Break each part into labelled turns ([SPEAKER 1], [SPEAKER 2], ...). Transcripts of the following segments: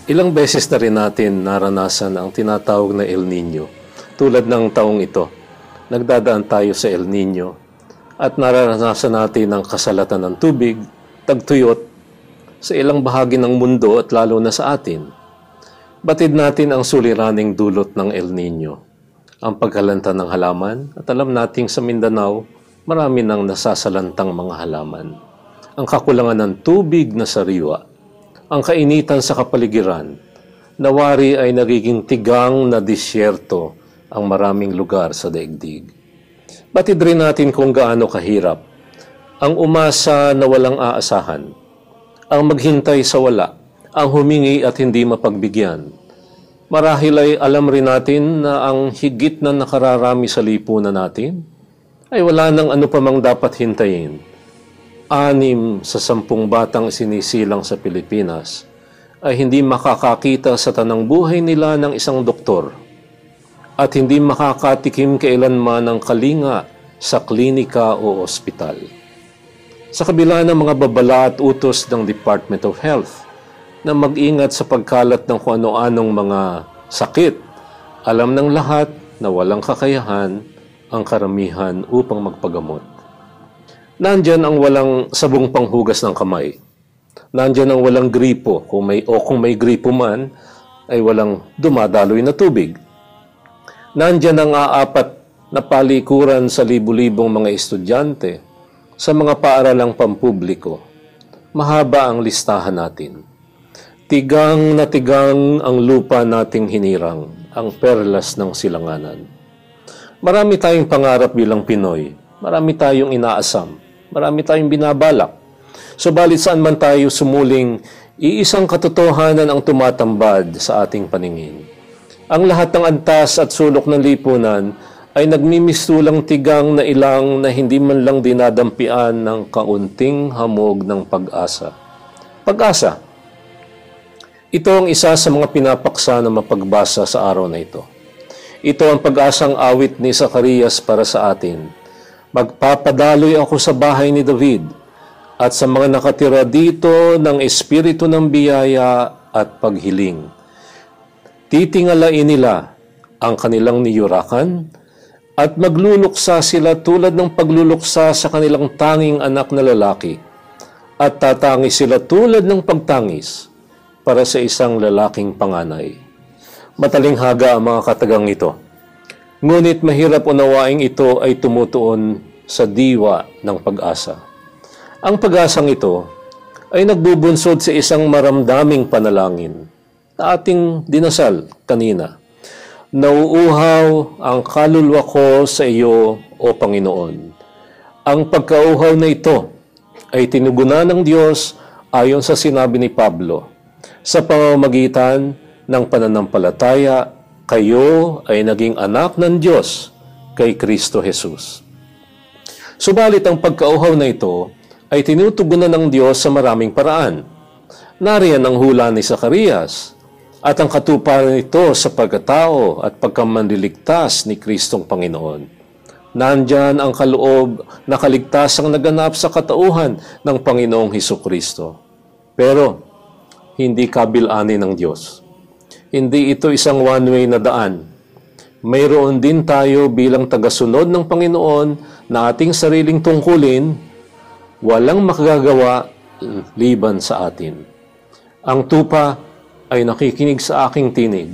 [SPEAKER 1] Ilang beses na rin natin naranasan ang tinatawag na El Nino. Tulad ng taong ito, nagdadaan tayo sa El Nino at naranasan natin ang kasalatan ng tubig, tagtuyot sa ilang bahagi ng mundo at lalo na sa atin. Batid natin ang suliraning dulot ng El Nino, ang pagkalanta ng halaman, at alam nating sa Mindanao, marami nang nasasalantang mga halaman. Ang kakulangan ng tubig na sariwa, ang kainitan sa kapaligiran, nawari ay nagiging tigang na disyerto ang maraming lugar sa daigdig. Batid rin natin kung gaano kahirap ang umasa na walang aasahan, ang maghintay sa wala, ang humingi at hindi mapagbigyan. Marahil ay alam rin natin na ang higit na nakararami sa lipunan natin ay wala nang ano pa mang dapat hintayin. 6 sa 10 batang sinisilang sa Pilipinas ay hindi makakakita sa tanang buhay nila ng isang doktor at hindi makakatikim kailanman ng kalinga sa klinika o ospital. Sa kabila ng mga babala at utos ng Department of Health na mag-ingat sa pagkalat ng kung ano-anong mga sakit, alam ng lahat na walang kakayahan ang karamihan upang magpagamot. Nandyan ang walang sabong panghugas ng kamay. Nandyan ang walang gripo. Kung may gripo man, ay walang dumadaloy na tubig. Nandyan ang aapat na palikuran sa libu-libong mga estudyante sa mga paaralang pampubliko. Mahaba ang listahan natin. Tigang na tigang ang lupa nating hinirang, ang perlas ng silanganan. Marami tayong pangarap bilang Pinoy. Marami tayong inaasam. Marami tayong binabalak. Subalit saan man tayo sumuling, iisang katotohanan ang tumatambad sa ating paningin. Ang lahat ng antas at sulok ng lipunan ay nagmimistulang tigang na ilang na hindi man lang dinadampian ng kaunting hamog ng pag-asa. Pag-asa. Ito ang isa sa mga pinapaksa na mapagbasa sa araw na ito. Ito ang pag-asang awit ni Zacarias para sa atin. Magpapadaloy ako sa bahay ni David at sa mga nakatira dito ng espiritu ng biyaya at paghiling. Titingalain nila ang kanilang niyurakan at magluluksa sila tulad ng pagluluksa sa kanilang tanging anak na lalaki at tatangis sila tulad ng pagtangis para sa isang lalaking panganay. Matalinghaga ang mga katagang ito. Ngunit mahirap unawaing ito ay tumutuon sa diwa ng pag-asa. Ang pag-asang ito ay nagbubunsod sa isang maramdaming panalangin na ating dinasal kanina. Nauuhaw ang kaluluwa ko sa iyo, O Panginoon. Ang pagkauhaw na ito ay tinugunan ng Diyos ayon sa sinabi ni Pablo. Sa pamamagitan ng pananampalataya, kayo ay naging anak ng Diyos kay Kristo Jesus. Subalit ang pagkauhaw na ito ay tinutugunan ng Diyos sa maraming paraan. Nariyan ang hula ni Zacarias at ang katuparan nito sa pagkatao at pagkamanliligtas ni Kristong Panginoon. Nandyan ang kaloob na kaligtasang naganap sa katauhan ng Panginoong Hesukristo. Pero hindi kabil-ani ng Diyos. Hindi ito isang one-way na daan. Mayroon din tayo bilang tagasunod ng Panginoon na ating sariling tungkulin, walang makagagawa liban sa atin. Ang tupa ay nakikinig sa aking tinig,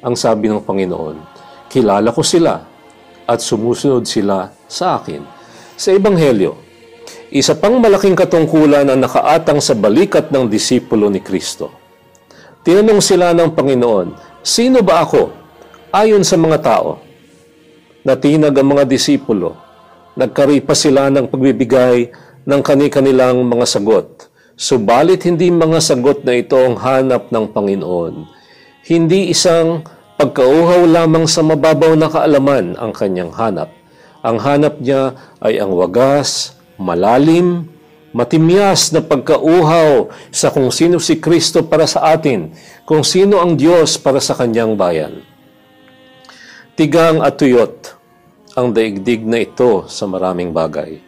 [SPEAKER 1] ang sabi ng Panginoon. Kilala ko sila at sumusunod sila sa akin. Sa Ebanghelyo, isa pang malaking katungkulan ang nakaatang sa balikat ng disipulo ni Kristo. Tinanong sila ng Panginoon, sino ba ako ayon sa mga tao? Natinag ang mga disipulo. Nagkaripa sila ng pagbibigay ng kani-kanilang mga sagot. Subalit hindi mga sagot na ito ang hanap ng Panginoon. Hindi isang pagkauhaw lamang sa mababaw na kaalaman ang kanyang hanap. Ang hanap niya ay ang wagas, malalim, matimyas na pagkauhaw sa kung sino si Kristo para sa atin, kung sino ang Diyos para sa kanyang bayan. Tigang at tuyot ang daigdig na ito sa maraming bagay.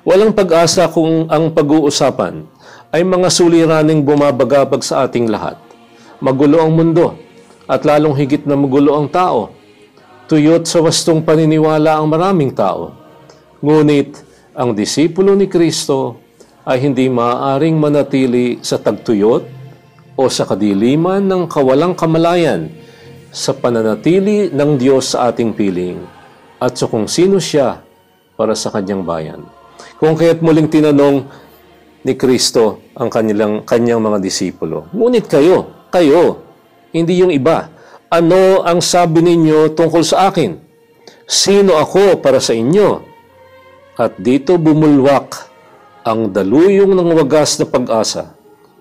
[SPEAKER 1] Walang pag-asa kung ang pag-uusapan ay mga suliraning bumabagabag sa ating lahat. magulo ang mundo at lalong higit na magulo ang tao. Tuyot sa wastong paniniwala ang maraming tao. Ngunit ang disipulo ni Kristo ay hindi maaaring manatili sa tagtuyot o sa kadiliman ng kawalang kamalayan sa pananatili ng Diyos sa ating piling at sa kung sino siya para sa kanyang bayan. Kung kaya't muling tinanong ni Kristo ang kanyang mga disipulo, ngunit kayo, hindi yung iba, ano ang sabi ninyo tungkol sa akin? Sino ako para sa inyo? At dito bumulwak ang daluyong ng wagas na pag-asa,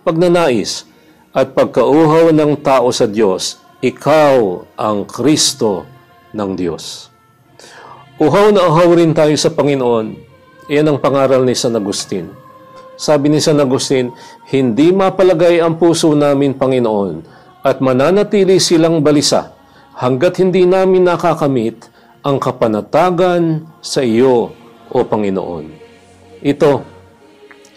[SPEAKER 1] pagnanais at pagkauhaw ng tao sa Diyos. Ikaw ang Kristo ng Diyos. Uhaw na uhaw rin tayo sa Panginoon. Iyan ang pangaral ni San Agustin. Sabi ni San Agustin, hindi mapalagay ang puso namin, Panginoon, at mananatili silang balisa hanggat hindi namin nakakamit ang kapanatagan sa iyo, O Panginoon. Ito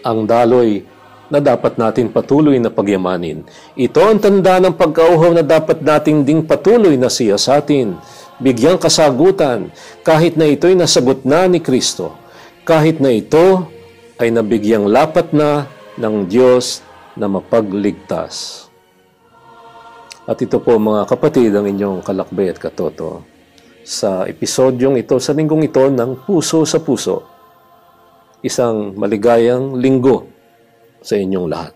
[SPEAKER 1] ang daloy na dapat natin patuloy na pagyamanin. Ito ang tanda ng pagkauhaw na dapat nating ding patuloy na siya sa atin, bigyang kasagutan, kahit na ito'y nasagot na ni Kristo, kahit na ito ay nabigyang lapat na ng Diyos na mapagligtas. At ito po mga kapatid ang inyong kalakbay at katoto sa episodyong ito, sa linggong ito ng Puso sa Puso. Isang maligayang linggo sa inyong lahat.